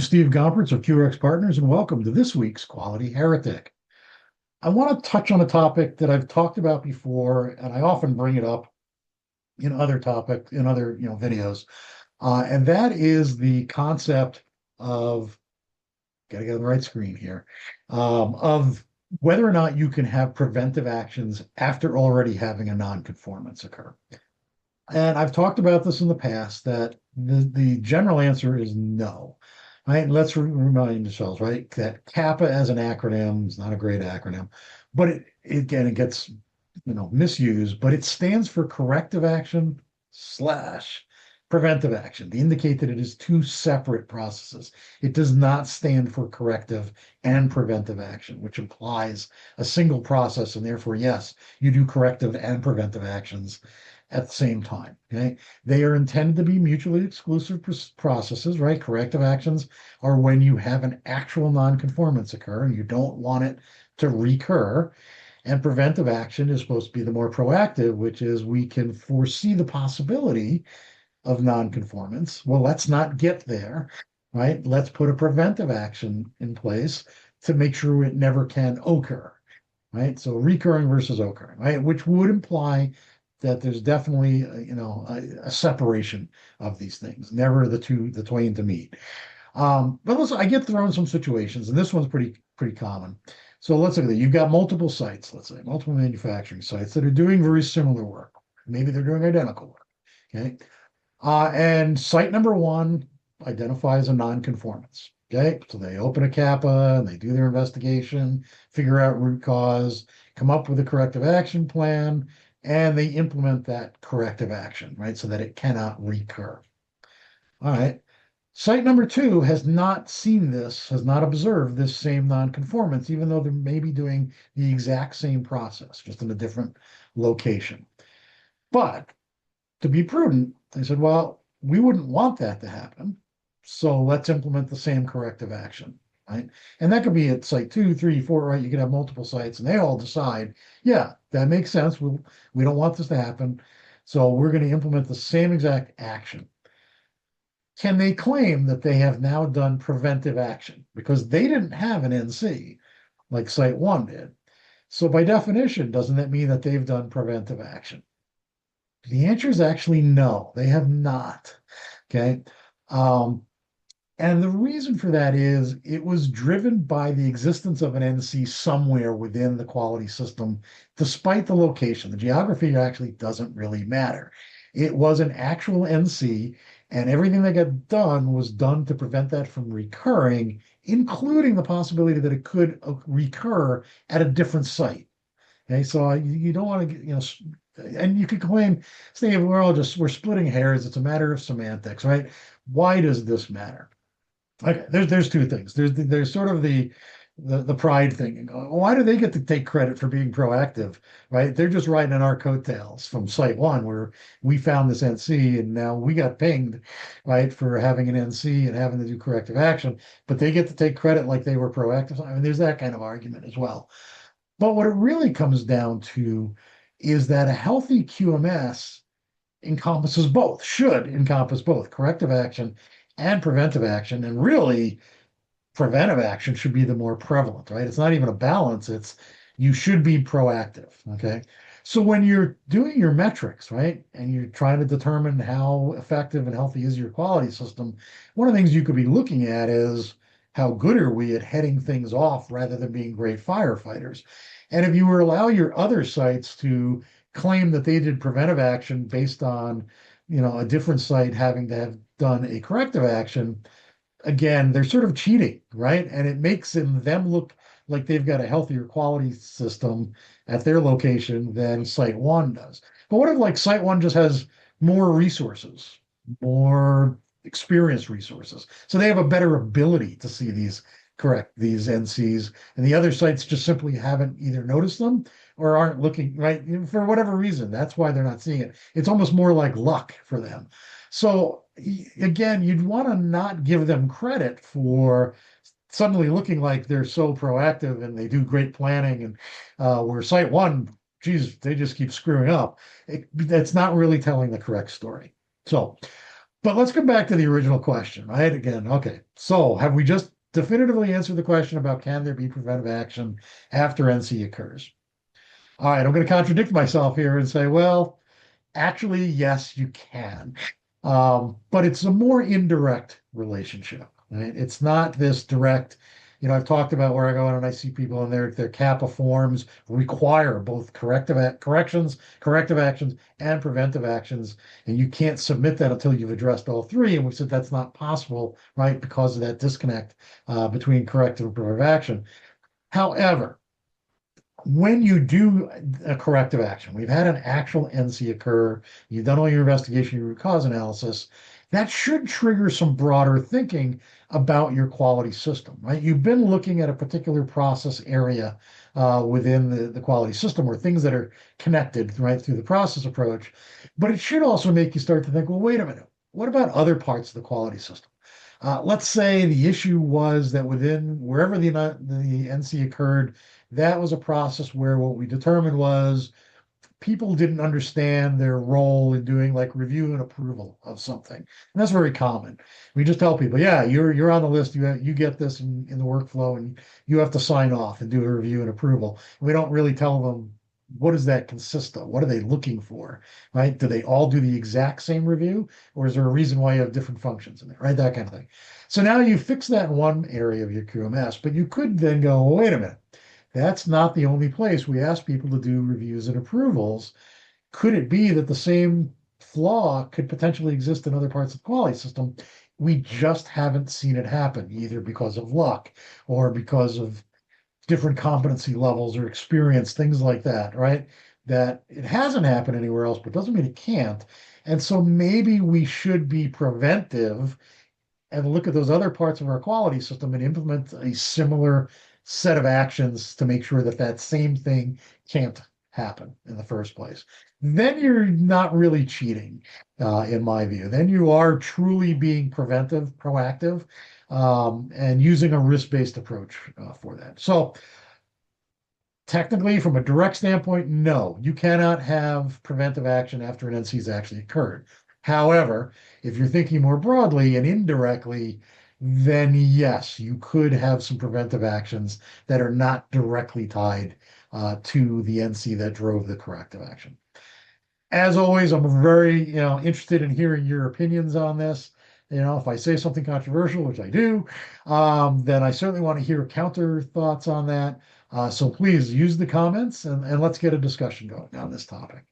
I'm Steve Gompertz of QRx Partners, and welcome to this week's Quality Heretic. I want to touch on a topic that I've talked about before, and I often bring it up in other videos, and that is the concept of, got to get on the right screen here, of whether or not you can have preventive actions after already having a non-conformance occur. And I've talked about this in the past that the general answer is no. Right? And let's remind ourselves, right, that CAPA as an acronym is not a great acronym, but again, it gets misused, but it stands for corrective action slash preventive action. They indicate that it is two separate processes. It does not stand for corrective and preventive action, which implies a single process, and therefore, yes, you do corrective and preventive actions at the same time. Okay. They are intended to be mutually exclusive processes, right? Corrective actions are when you have an actual nonconformance occur and you don't want it to recur. And preventive action is supposed to be the more proactive, which is we can foresee the possibility of nonconformance. Well, let's not get there, right? Let's put a preventive action in place to make sure it never can occur, right? So recurring versus occurring, right? Which would imply that there's definitely a separation of these things, never the twain to meet. But listen, I get thrown some situations, and this one's pretty common. So let's look at it. You've got multiple sites, let's say multiple manufacturing sites that are doing very similar work. Maybe they're doing identical work. Okay. And site number one identifies a nonconformance. Okay. So they open a CAPA and they do their investigation, figure out root cause, come up with a corrective action plan, and they implement that corrective action, right? So that it cannot recur. All right. Site number two has not seen this, has not observed this same nonconformance, even though they may be doing the exact same process, just in a different location. But to be prudent, they said, well, we wouldn't want that to happen. So let's implement the same corrective action, right? And that could be at site 2, 3, 4, right? You could have multiple sites and they all decide, yeah, that makes sense. We don't want this to happen. So we're going to implement the same exact action. Can they claim that they have now done preventive action? Because they didn't have an NC like site 1 did. So by definition, doesn't that mean that they've done preventive action? The answer is actually no, they have not. Okay. And the reason for that is it was driven by the existence of an NC somewhere within the quality system, despite the location. The geography actually doesn't really matter. It was an actual NC, and everything that got done was done to prevent that from recurring, including the possibility that it could recur at a different site. Okay, so you don't want to, and you could claim, Steve, we're splitting hairs. It's a matter of semantics, right? Why does this matter? Okay, there's two things. There's sort of the pride thing. Why do they get to take credit for being proactive, right? They're just riding on our coattails from site 1 where we found this NC and now we got pinged, right, for having an NC and having to do corrective action, but they get to take credit like they were proactive. I mean, there's that kind of argument as well. But what it really comes down to is that a healthy QMS encompasses both, should encompass both corrective action and preventive action. And really, preventive action should be the more prevalent, right? It's not even a balance, it's you should be proactive. Okay. So when you're doing your metrics, right, and you're trying to determine how effective and healthy is your quality system, one of the things you could be looking at is how good are we at heading things off rather than being great firefighters. And if you were allow your other sites to claim that they did preventive action based on, a different site having to have done a corrective action, again, they're sort of cheating, right? And it makes them look like they've got a healthier quality system at their location than site 1 does. But what if like site 1 just has more resources, more experienced resources? So they have a better ability to see these NCs, and the other sites just simply haven't either noticed them or aren't looking, right, for whatever reason. That's why they're not seeing it. It's almost more like luck for them. So again, you'd want to not give them credit for suddenly looking like they're so proactive and they do great planning, and where site 1, geez, they just keep screwing up. That's not really telling the correct story. So But let's come back to the original question, right? Again, okay. So have we just definitively answered the question about can there be preventive action after NC occurs? All right, I'm going to contradict myself here and say, well, actually, yes, you can. But it's a more indirect relationship, right? It's not this direct. I've talked about where I go in and I see people and their CAPA forms require both corrective actions, and preventive actions, and you can't submit that until you've addressed all three. And we said that's not possible, right, because of that disconnect between corrective and preventive action. However, when you do a corrective action, we've had an actual NC occur, you've done all your investigation, your root cause analysis, that should trigger some broader thinking about your quality system, right? You've been looking at a particular process area within the quality system or things that are connected, right, through the process approach. But it should also make you start to think, well, wait a minute, what about other parts of the quality system? Let's say the issue was that within wherever the NC occurred, that was a process where what we determined was people didn't understand their role in doing like review and approval of something. And that's very common. We just tell people, yeah, you're on the list, you get this in the workflow and you have to sign off and do a review and approval. We don't really tell them what does that consist of? What are they looking for? Right? Do they all do the exact same review? Or is there a reason why you have different functions in there? Right? That kind of thing. So now you fix that in one area of your QMS, but you could then go, well, wait a minute. That's not the only place we ask people to do reviews and approvals. Could it be that the same flaw could potentially exist in other parts of the quality system? We just haven't seen it happen, either because of luck or because of different competency levels or experience, things like that, right? That it hasn't happened anywhere else, but doesn't mean it can't. And so maybe we should be preventive and look at those other parts of our quality system and implement a similar set of actions to make sure that that same thing can't happen in the first place. Then you're not really cheating, in my view. Then you are truly being preventive, proactive, and using a risk-based approach for that. So technically, from a direct standpoint, no, you cannot have preventive action after an NC has actually occurred. However, if you're thinking more broadly and indirectly, then yes, you could have some preventive actions that are not directly tied to the NC that drove the corrective action. As always, I'm very, interested in hearing your opinions on this. If I say something controversial, which I do, then I certainly want to hear counter thoughts on that. So please use the comments and let's get a discussion going on this topic.